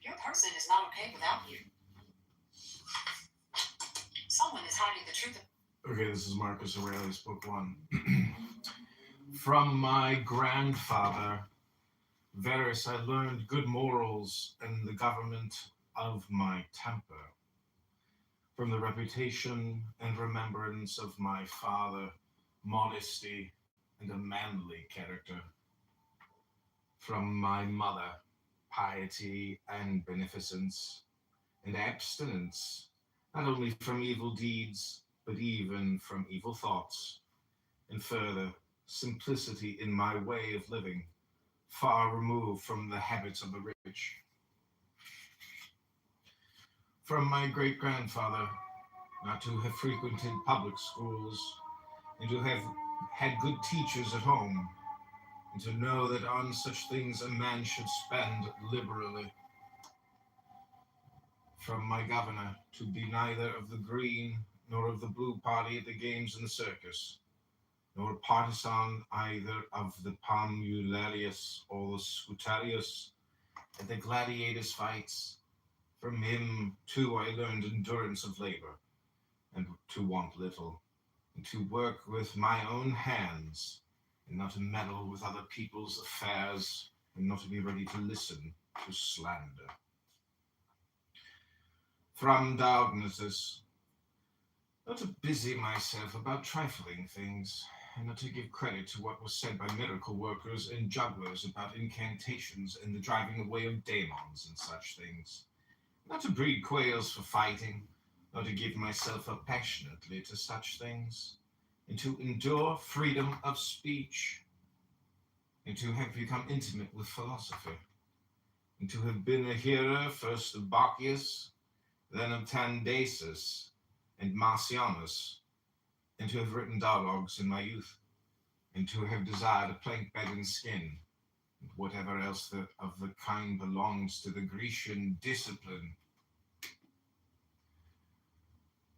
Your person is not okay without you. Someone is hiding the truth. Okay, this is Marcus Aurelius, Book 1. From my grandfather, Verus, I learned good morals and the government of my temper. From the reputation and remembrance of my father, modesty and a manly character. From my mother, piety and beneficence, and abstinence, not only from evil deeds, but even from evil thoughts, and further, simplicity in my way of living, far removed from the habits of the rich. From my great-grandfather, not to have frequented public schools, and to have had good teachers at home, and to know that on such things a man should spend liberally. From my governor, to be neither of the green nor of the blue party at the games and the circus, nor partisan either of the Palmularius or the Scutarius at the gladiators' fights. From him, too, I learned endurance of labor, and to want little, and to work with my own hands, and not to meddle with other people's affairs, and not to be ready to listen to slander. From Diognetus, not to busy myself about trifling things, and not to give credit to what was said by miracle workers and jugglers about incantations and the driving away of daemons and such things, not to breed quails for fighting, nor to give myself up passionately to such things, and to endure freedom of speech, and to have become intimate with philosophy, and to have been a hearer first of Bacchius, then of Tandasus and Marcianus, and to have written dialogues in my youth, and to have desired a plank bed and skin, and whatever else of the kind belongs to the Grecian discipline.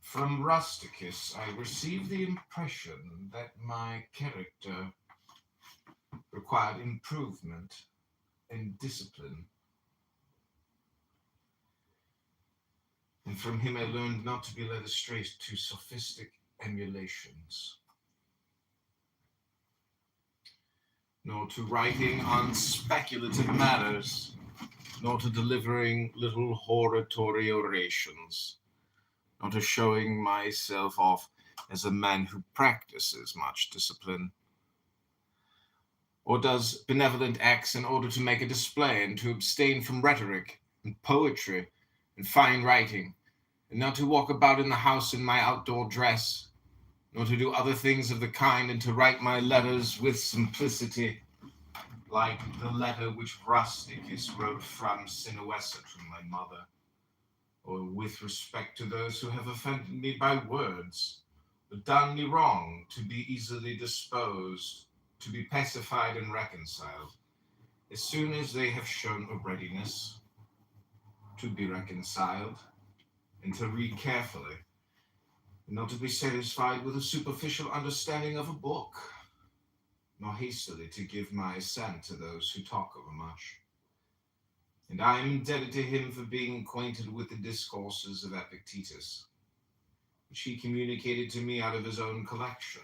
From Rusticus I received the impression that my character required improvement and discipline, and from him I learned not to be led astray to sophistic emulations, nor to writing on speculative matters, nor to delivering little hortatory orations, nor to showing myself off as a man who practices much discipline, or does benevolent acts in order to make a display, and to abstain from rhetoric and poetry and fine writing, and not to walk about in the house in my outdoor dress, nor to do other things of the kind, and to write my letters with simplicity, like the letter which Rusticus wrote from Sinuessa to my mother, or with respect to those who have offended me by words, or done me wrong, to be easily disposed, to be pacified and reconciled, as soon as they have shown a readiness to be reconciled, and to read carefully, and not to be satisfied with a superficial understanding of a book, nor hastily to give my assent to those who talk overmuch. And I am indebted to him for being acquainted with the discourses of Epictetus, which he communicated to me out of his own collection.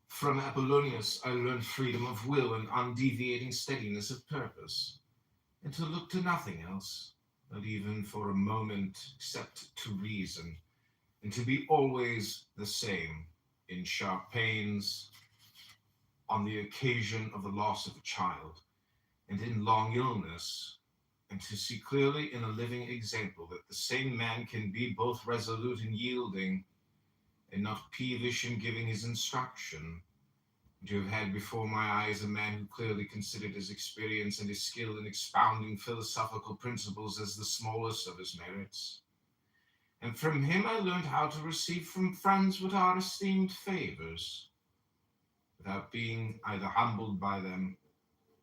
From Apollonius I learned freedom of will and undeviating steadiness of purpose, and to look to nothing else, not even for a moment, except to reason, and to be always the same in sharp pains, on the occasion of the loss of a child, and in long illness, and to see clearly in a living example that the same man can be both resolute in yielding, and not peevish in giving his instruction, and to have had before my eyes a man who clearly considered his experience and his skill in expounding philosophical principles as the smallest of his merits. And from him I learned how to receive from friends what are esteemed favors, without being either humbled by them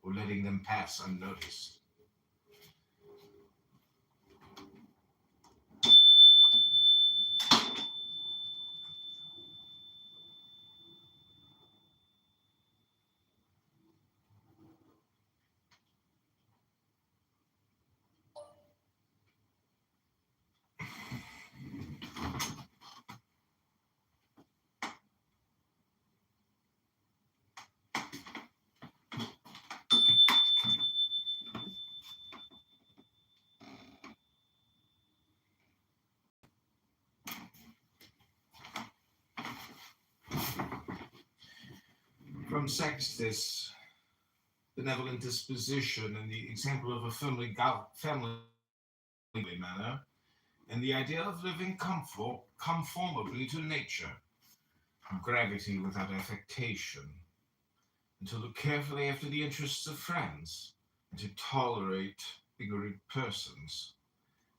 or letting them pass unnoticed. From Sextus, benevolent disposition and the example of a family manner, and the idea of living conformably to nature, gravity without affectation, and to look carefully after the interests of friends, and to tolerate ignorant persons,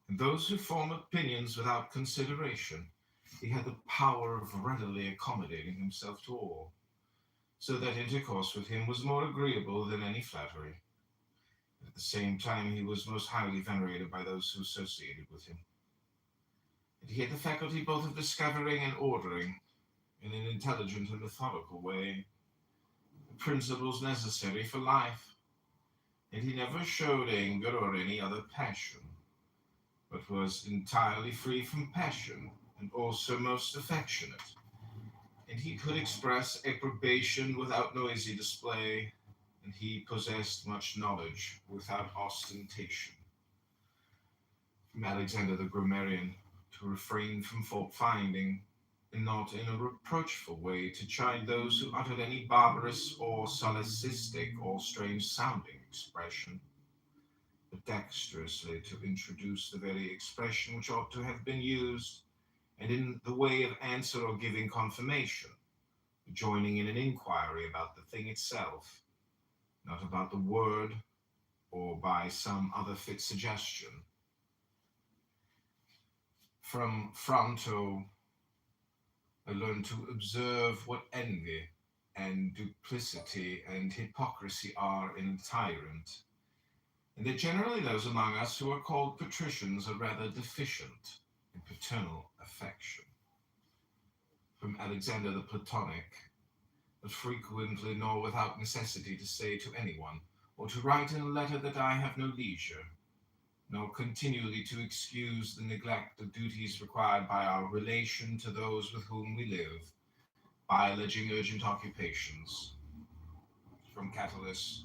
and those who form opinions without consideration. He had the power of readily accommodating himself to all, so that intercourse with him was more agreeable than any flattery. At the same time, he was most highly venerated by those who associated with him. And he had the faculty both of discovering and ordering, in an intelligent and methodical way, the principles necessary for life. And he never showed anger or any other passion, but was entirely free from passion, and also most affectionate. And he could express approbation without noisy display, and he possessed much knowledge without ostentation. From Alexander the Grammarian, to refrain from fault finding, and not in a reproachful way to chide those who uttered any barbarous or solecistic or strange sounding expression, but dexterously to introduce the very expression which ought to have been used, and in the way of answer or giving confirmation, joining in an inquiry about the thing itself, not about the word or by some other fit suggestion. From Fronto, I learned to observe what envy and duplicity and hypocrisy are in a tyrant, and that generally those among us who are called patricians are rather deficient in paternal affection. From Alexander the Platonic, but frequently nor without necessity to say to anyone, or to write in a letter that I have no leisure, nor continually to excuse the neglect of duties required by our relation to those with whom we live, by alleging urgent occupations. From Catullus,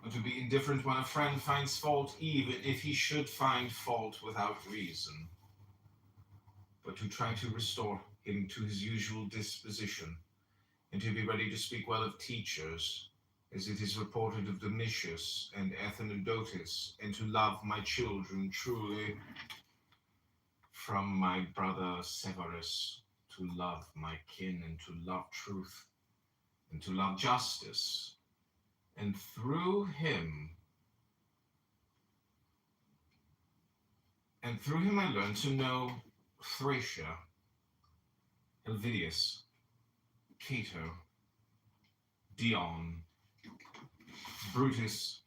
or to be indifferent when a friend finds fault, even if he should find fault without reason, but to try to restore him to his usual disposition, and to be ready to speak well of teachers, as it is reported of Domitius and Athenodotus, and to love my children truly. From my brother Severus, to love my kin, and to love truth, and to love justice, and through him I learned to know Thracia, Helvidius, Cato, Dion, Brutus,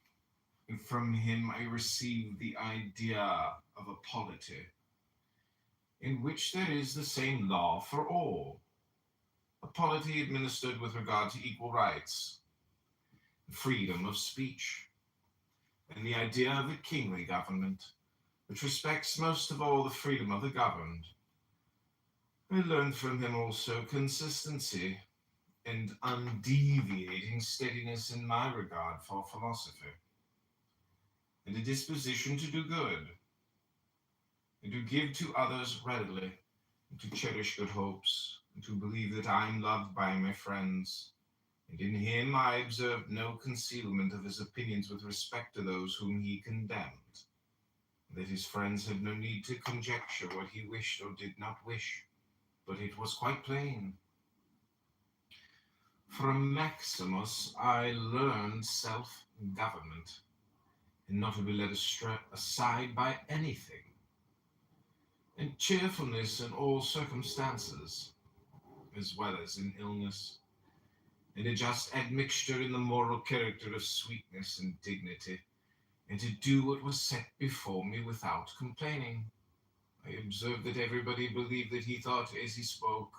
and from him I received the idea of a polity, in which there is the same law for all, a polity administered with regard to equal rights, freedom of speech, and the idea of a kingly government, which respects most of all the freedom of the governed. I learned from him also consistency and undeviating steadiness in my regard for philosophy, and a disposition to do good, and to give to others readily, and to cherish good hopes, and to believe that I am loved by my friends. And in him I observed no concealment of his opinions with respect to those whom he condemned, and that his friends had no need to conjecture what he wished or did not wish, but it was quite plain. From Maximus I learned self-government, and not to be led aside by anything, and cheerfulness in all circumstances, as well as in illness, and a just admixture in the moral character of sweetness and dignity, and to do what was set before me without complaining. I observed that everybody believed that he thought as he spoke,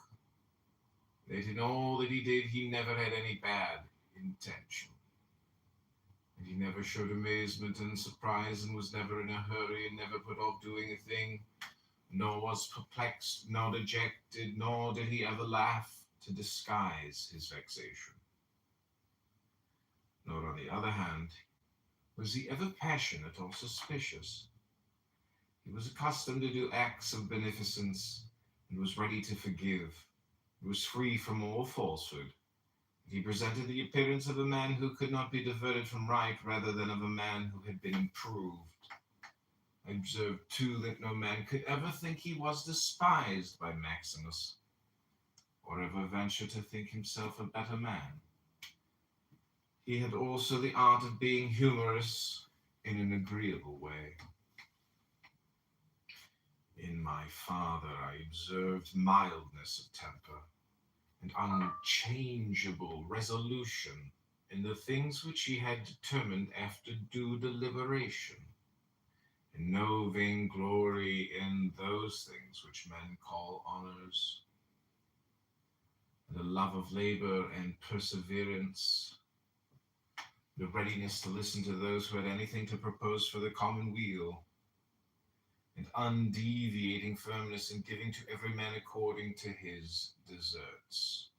that in all that he did he never had any bad intention, and he never showed amazement and surprise, and was never in a hurry, and never put off doing a thing, nor was perplexed, nor dejected, nor did he ever laugh to disguise his vexation. Nor, on the other hand, was he ever passionate or suspicious. He was accustomed to do acts of beneficence, and was ready to forgive. He was free from all falsehood. He presented the appearance of a man who could not be diverted from right, rather than of a man who had been improved. I observed, too, that no man could ever think he was despised by Maximus, or ever venture to think himself a better man. He had also the art of being humorous in an agreeable way. In my father I observed mildness of temper, and unchangeable resolution in the things which he had determined after due deliberation, and no vainglory in those things which men call honors, and a love of labor and perseverance, the readiness to listen to those who had anything to propose for the common weal, and undeviating firmness in giving to every man according to his deserts,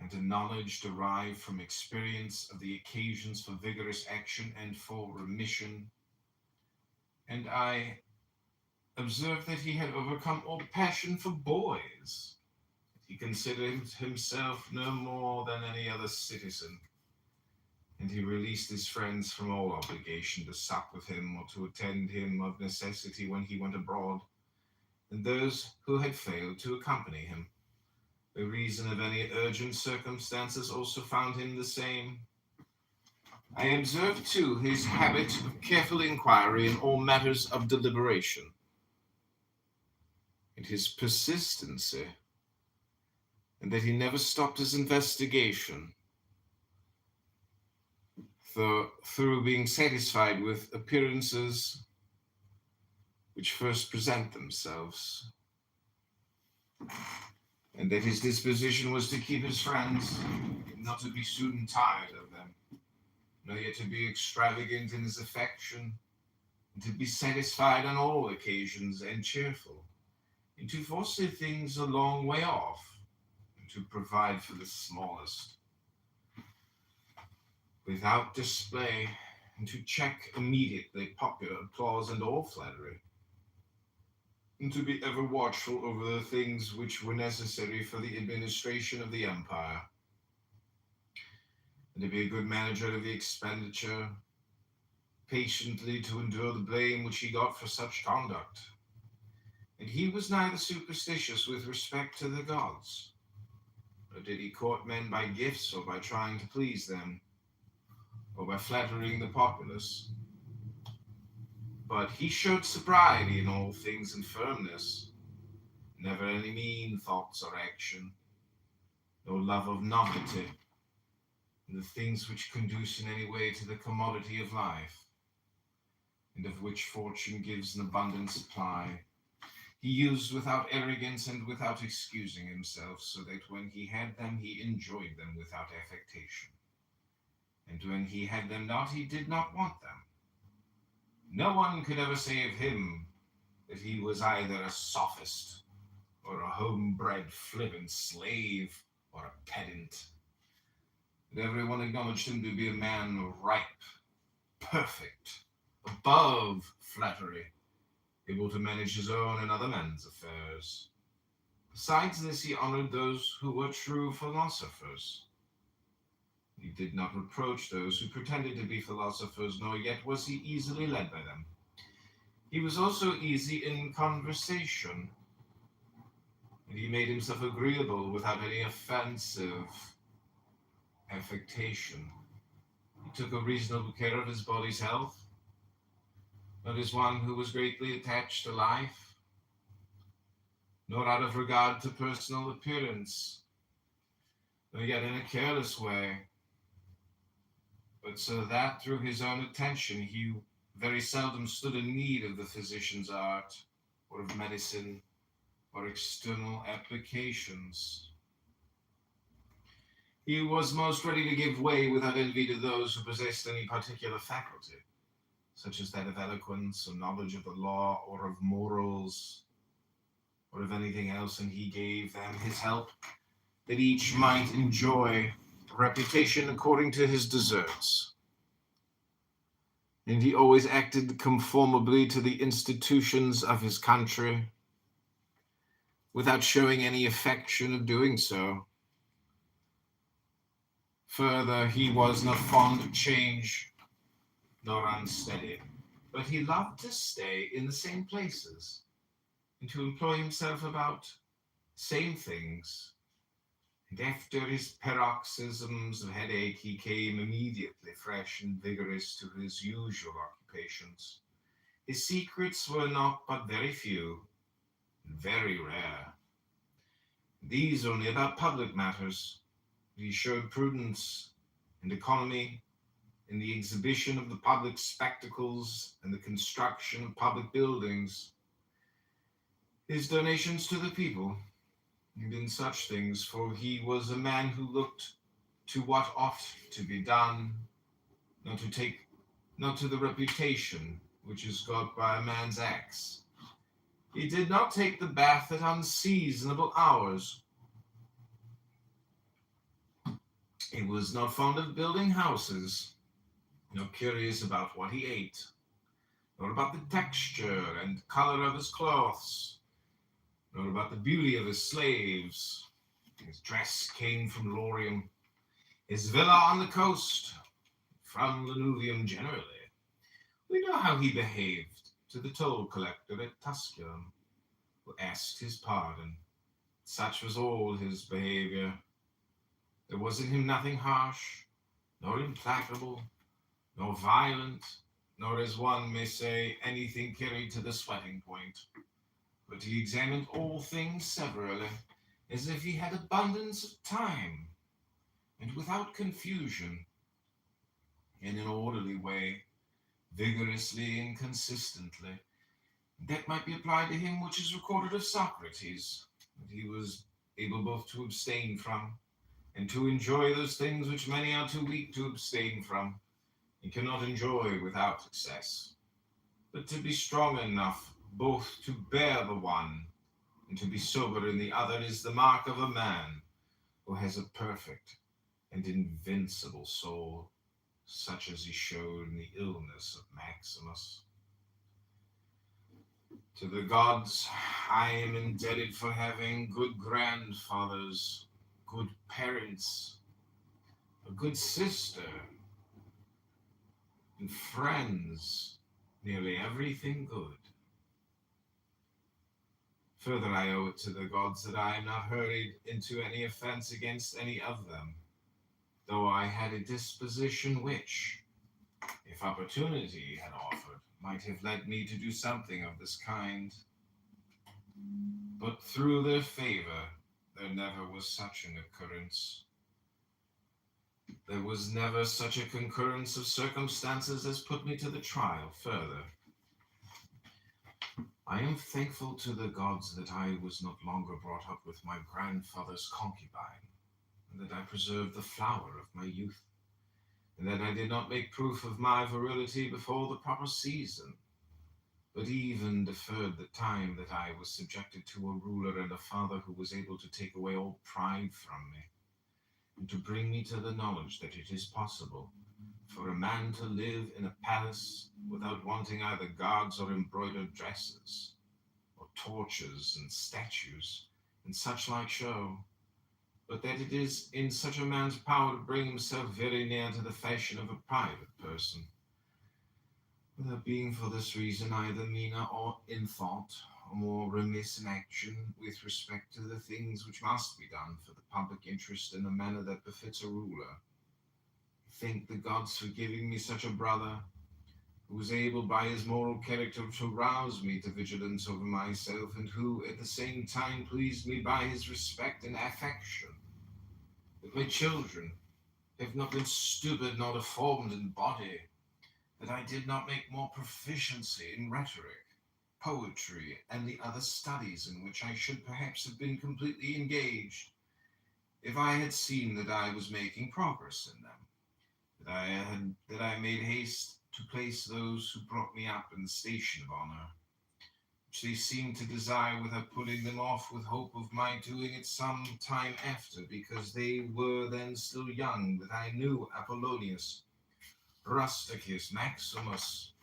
and a knowledge derived from experience of the occasions for vigorous action and for remission. And I observed that he had overcome all passion for boys. He considered himself no more than any other citizen, and he released his friends from all obligation to sup with him or to attend him of necessity when he went abroad, and those who had failed to accompany him, by reason of any urgent circumstances, also found him the same. I observed, too, his habit of careful inquiry in all matters of deliberation, and his persistency and that he never stopped his investigation through being satisfied with appearances which first present themselves, and that his disposition was to keep his friends, not to be soon tired of them, nor yet to be extravagant in his affection, and to be satisfied on all occasions and cheerful, and to foresee things a long way off, and to provide for the smallest, without display, and to check immediately popular applause and all flattery, and to be ever watchful over the things which were necessary for the administration of the empire, and to be a good manager of the expenditure, patiently to endure the blame which he got for such conduct. And he was neither superstitious with respect to the gods, nor did he court men by gifts or by trying to please them, or by flattering the populace. But he showed sobriety in all things and firmness, never any mean thoughts or action, no love of novelty, and the things which conduce in any way to the commodity of life, and of which fortune gives an abundant supply. He used without arrogance and without excusing himself, so that when he had them, he enjoyed them without affectation. And when he had them not, he did not want them. No one could ever say of him that he was either a sophist, or a homebred flippant slave, or a pedant. But everyone acknowledged him to be a man ripe, perfect, above flattery, able to manage his own and other men's affairs. Besides this, he honored those who were true philosophers. He did not reproach those who pretended to be philosophers, nor yet was he easily led by them. He was also easy in conversation, and he made himself agreeable without any offensive affectation. He took a reasonable care of his body's health, not as one who was greatly attached to life, nor out of regard to personal appearance, nor yet in a careless way, but so that through his own attention he very seldom stood in need of the physician's art, or of medicine, or external applications. He was most ready to give way without envy to those who possessed any particular faculty, such as that of eloquence, or knowledge of the law, or of morals, or of anything else, and he gave them his help, that each might enjoy reputation according to his deserts. And he always acted conformably to the institutions of his country, without showing any affection of doing so. Further, he was not fond of change, nor unsteady, but he loved to stay in the same places, and to employ himself about same things. And after his paroxysms of headache, he came immediately fresh and vigorous to his usual occupations. His secrets were not but very few, and very rare. These only about public matters. He showed prudence and economy in the exhibition of the public spectacles and the construction of public buildings, his donations to the people, and in such things, for he was a man who looked to what ought to be done, not to the reputation which is got by a man's acts. He did not take the bath at unseasonable hours. He was not fond of building houses, nor curious about what he ate, nor about the texture and color of his clothes, nor about the beauty of his slaves. His dress came from Lorium, his villa on the coast, from Lanuvium generally. We know how he behaved to the toll collector at Tusculum, who asked his pardon. Such was all his behavior. There was in him nothing harsh, nor implacable, nor violent, nor, as one may say, anything carried to the sweating point. But he examined all things severally, as if he had abundance of time, and without confusion, in an orderly way, vigorously and consistently. That might be applied to him which is recorded of Socrates, that he was able both to abstain from, and to enjoy those things which many are too weak to abstain from, and cannot enjoy without excess. But to be strong enough both to bear the one, and to be sober in the other, is the mark of a man who has a perfect and invincible soul, such as he showed in the illness of Maximus. To the gods I am indebted for having good grandfathers, good parents, a good sister, and friends, nearly everything good. Further, I owe it to the gods that I am not hurried into any offense against any of them, though I had a disposition which, if opportunity had offered, might have led me to do something of this kind. But through their favor, there never was such an occurrence. There was never such a concurrence of circumstances as put me to the trial. Further, I am thankful to the gods that I was not longer brought up with my grandfather's concubine, and that I preserved the flower of my youth, and that I did not make proof of my virility before the proper season, but even deferred the time that I was subjected to a ruler and a father who was able to take away all pride from me, and to bring me to the knowledge that it is possible for a man to live in a palace without wanting either guards or embroidered dresses, or torches and statues, and such like show, but that it is in such a man's power to bring himself very near to the fashion of a private person, without being for this reason either meaner or in thought, or more remiss in action with respect to the things which must be done for the public interest in a manner that befits a ruler. Thank the gods for giving me such a brother, who was able by his moral character to rouse me to vigilance over myself, and who at the same time pleased me by his respect and affection. That my children have not been stupid nor deformed in body, that I did not make more proficiency in rhetoric, poetry, and the other studies in which I should perhaps have been completely engaged, if I had seen that I was making progress in them. That I made haste to place those who brought me up in the station of honor, which they seemed to desire without putting them off with hope of my doing it some time after, because they were then still young, that I knew Apollonius, Rusticus, Maximus,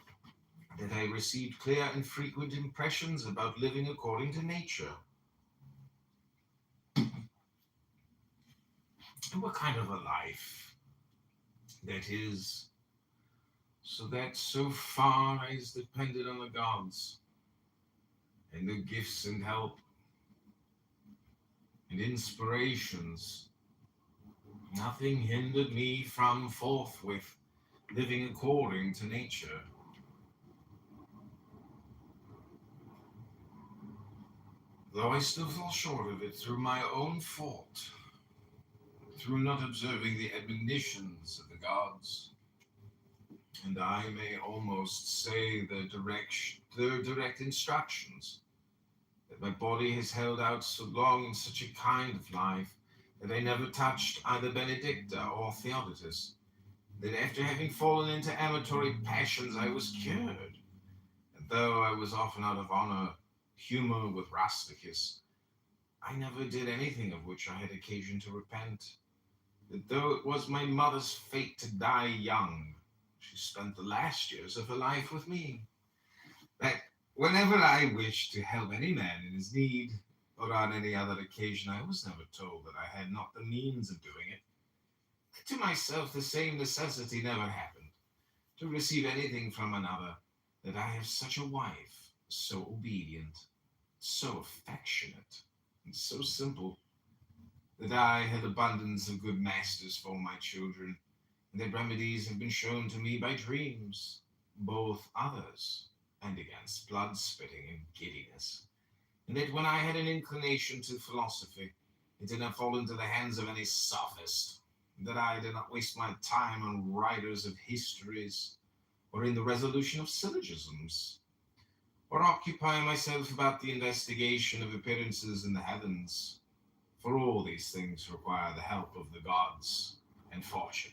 that I received clear and frequent impressions about living according to nature. And what kind of a life that is, so that so far as depended on the gods and the gifts and help and inspirations, nothing hindered me from forthwith living according to nature. Though I still fall short of it through my own fault, through not observing the admonitions of the gods, and I may almost say their direct instructions, that my body has held out so long in such a kind of life that I never touched either Benedicta or Theodotus, that after having fallen into amatory passions I was cured, and though I was often out of humor with Rusticus, I never did anything of which I had occasion to repent, that though it was my mother's fate to die young, she spent the last years of her life with me, that whenever I wished to help any man in his need, or on any other occasion, I was never told that I had not the means of doing it. To myself the same necessity never happened, to receive anything from another, that I have such a wife, so obedient, so affectionate, and so simple, that I had abundance of good masters for my children, and that remedies have been shown to me by dreams, both others, and against blood spitting and giddiness, and that when I had an inclination to philosophy, it did not fall into the hands of any sophist, that I did not waste my time on writers of histories, or in the resolution of syllogisms, or occupy myself about the investigation of appearances in the heavens, for all these things require the help of the gods and fortune.